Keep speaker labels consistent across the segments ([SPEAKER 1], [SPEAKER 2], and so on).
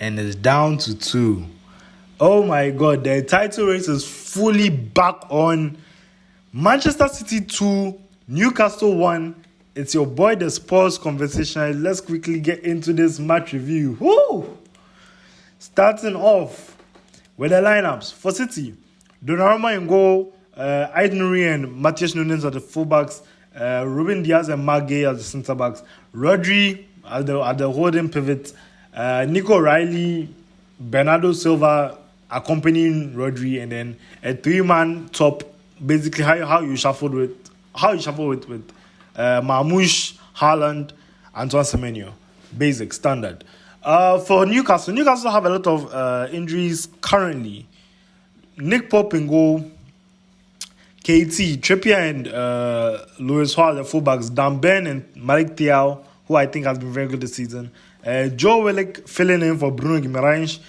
[SPEAKER 1] and it's down to 2. Oh my God, the title race is fully back on. Manchester City 2, Newcastle 1. It's your boy, the Sports Conversation. Let's quickly get into this match review. Woo! Starting off with the lineups for City. Donnarumma in goal, Aït-Nouri and Matheus Nunes at the fullbacks, Ruben Diaz and Marc Guéhi as the centre backs, Rodri at the holding pivot, Nico Reilly, Bernardo Silva accompanying Rodri, and then a 3-man top. Basically, how you shuffle with Marmoush, Haaland, Antoine Semenyo. Basic, standard. For Newcastle have a lot of injuries currently. Nick Pope in goal, KT, Trippier and Lewis Hall, the fullbacks, Dan Ben and Malik Thiaw, who I think has been very good this season. Joe Willock filling in for Bruno Guimaraes.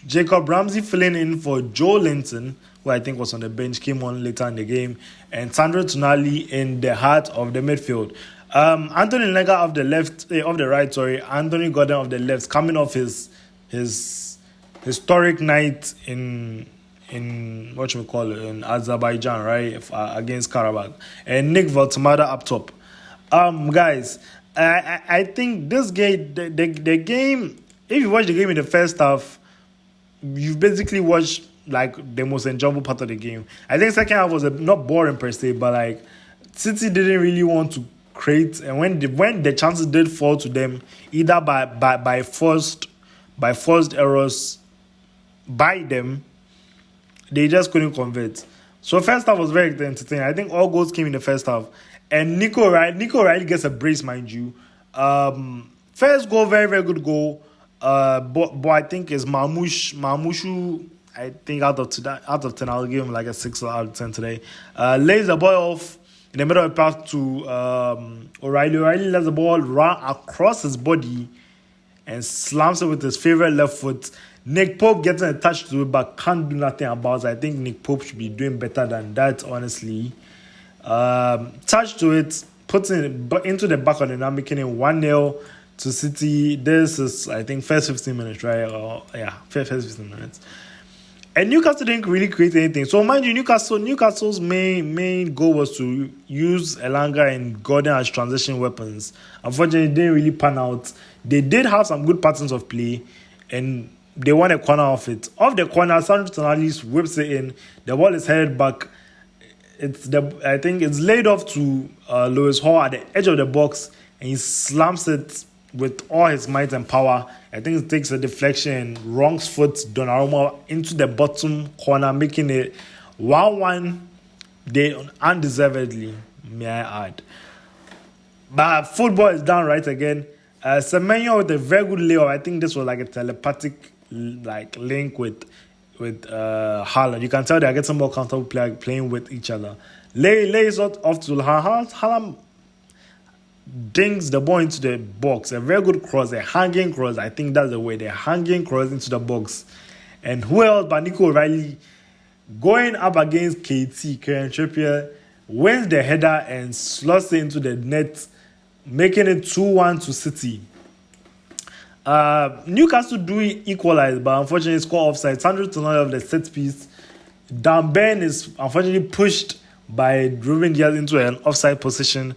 [SPEAKER 1] Jacob Ramsey filling in for Joe Linton, who I think was on the bench, came on later in the game, and Sandro Tonali in the heart of the midfield. Anthony Lega off the right, Anthony Gordon of the left, coming off his historic night in in Azerbaijan, right, against Karabakh, and Nick Valtamada up top. Guys, I think this game, the game, if you watch the game in the first half, you've basically watched like the most enjoyable part of the game. I think second half was not boring per se, but like City didn't really want to create, and when the chances did fall to them, either by forced errors by them, they just couldn't convert. So first half was very entertaining. I think all goals came in the first half, and Nico Reilly gets a brace, mind you. First goal, very very good goal. But I think it's Marmoushu. I think out of 10, I'll give him like a 6 out of 10 today. Lays the ball off in the middle of the path to O'Reilly. O'Reilly lets the ball run across his body and slams it with his favorite left foot. Nick Pope gets a touch to it, but can't do nothing about it. I think Nick Pope should be doing better than that, honestly. Touch to it, puts it into the back of the net, making it 1-0 to City. This is, I think, first 15 minutes, right? First 15 minutes. And Newcastle didn't really create anything. So mind you, Newcastle's main goal was to use Elanga and Gordon as transition weapons. Unfortunately, it didn't really pan out. They did have some good patterns of play, and they won a corner off it. Off the corner, Sandro Tonali whips it in. The ball is headed back. I think it's laid off to Lewis Hall at the edge of the box, and he slams it with all his might and power. I think it takes a deflection and wrongs foot Donnarumma into the bottom corner, making it 1-1. They undeservedly, may I add. But football is down right again. Semenyo with a very good layoff. I think this was like a telepathic link with Haaland. You can tell they are getting more comfortable playing with each other. Lays off to Haaland. Dings the ball into the box. A very good cross, a hanging cross. I think that's the way. They're hanging cross into the box. And who else but Nico Reilly going up against KT, Kieran Trippier, wins the header and slots it into the net, making it 2-1 to City. Newcastle do equalize, but unfortunately score offside. Sandro Tonali of the set piece. Dan Ben is unfortunately pushed by Ruben Diaz into an offside position.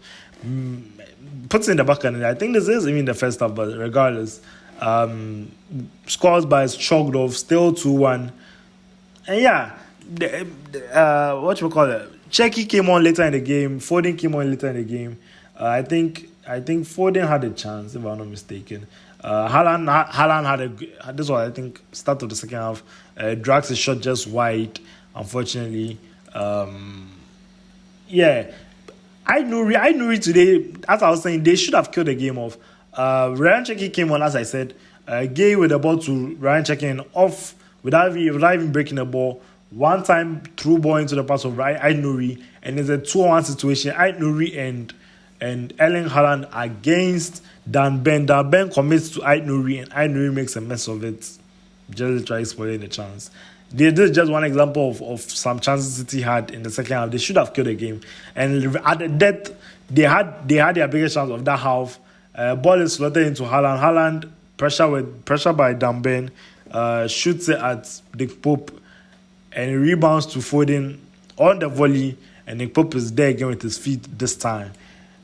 [SPEAKER 1] Puts it in the back end. I think this is even the first half, but regardless, scores by chalked off, still 2-1. And yeah, Checky came on later in the game. Foden came on later in the game. I think Foden had a chance, if I'm not mistaken. Haaland had this was, I think, start of the second half. Drags his shot just wide, unfortunately. Aït-Nouri today, as I was saying, they should have killed the game off. Ryan Cherki came on, as I said. Guéhi with the ball to Ryan Cherki off without even breaking the ball. One time through ball into the pass of Aït-Nouri, and it's a 2-1 situation. Aït-Nouri and Erling Haaland against Dan Ben. Dan Ben commits to Aït-Nouri, and Aït-Nouri makes a mess of it. Just try spoiling the chance. This is just one example of some chances City had in the second half. They should have killed the game. And at the death, they had their biggest chance of that half. Ball is slotted into Haaland. Haaland pressure by Damben, shoots it at Nick Pope, and he rebounds to Foden on the volley, and Nick Pope is there again with his feet this time.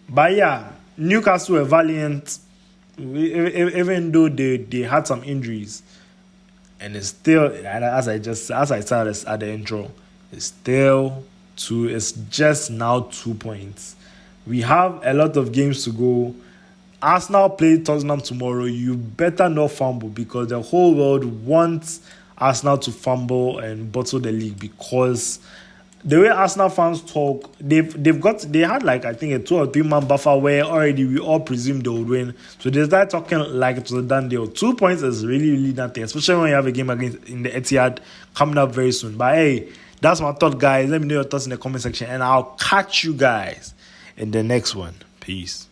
[SPEAKER 1] But yeah, Newcastle were valiant, even though they had some injuries, and it's still, as I said at the intro, it's just now 2 points. We have a lot of games to go. Arsenal play Tottenham tomorrow. You better not fumble, because the whole world wants Arsenal to fumble and bottle the league, because the way Arsenal fans talk, they had like, I think, a 2 or 3 month buffer where already we all presumed they would win. So they start talking like it was a done deal. 2 points is really, really nothing, especially when you have a game against in the Etihad coming up very soon. But hey, that's my thought, guys. Let me know your thoughts in the comment section, and I'll catch you guys in the next one. Peace.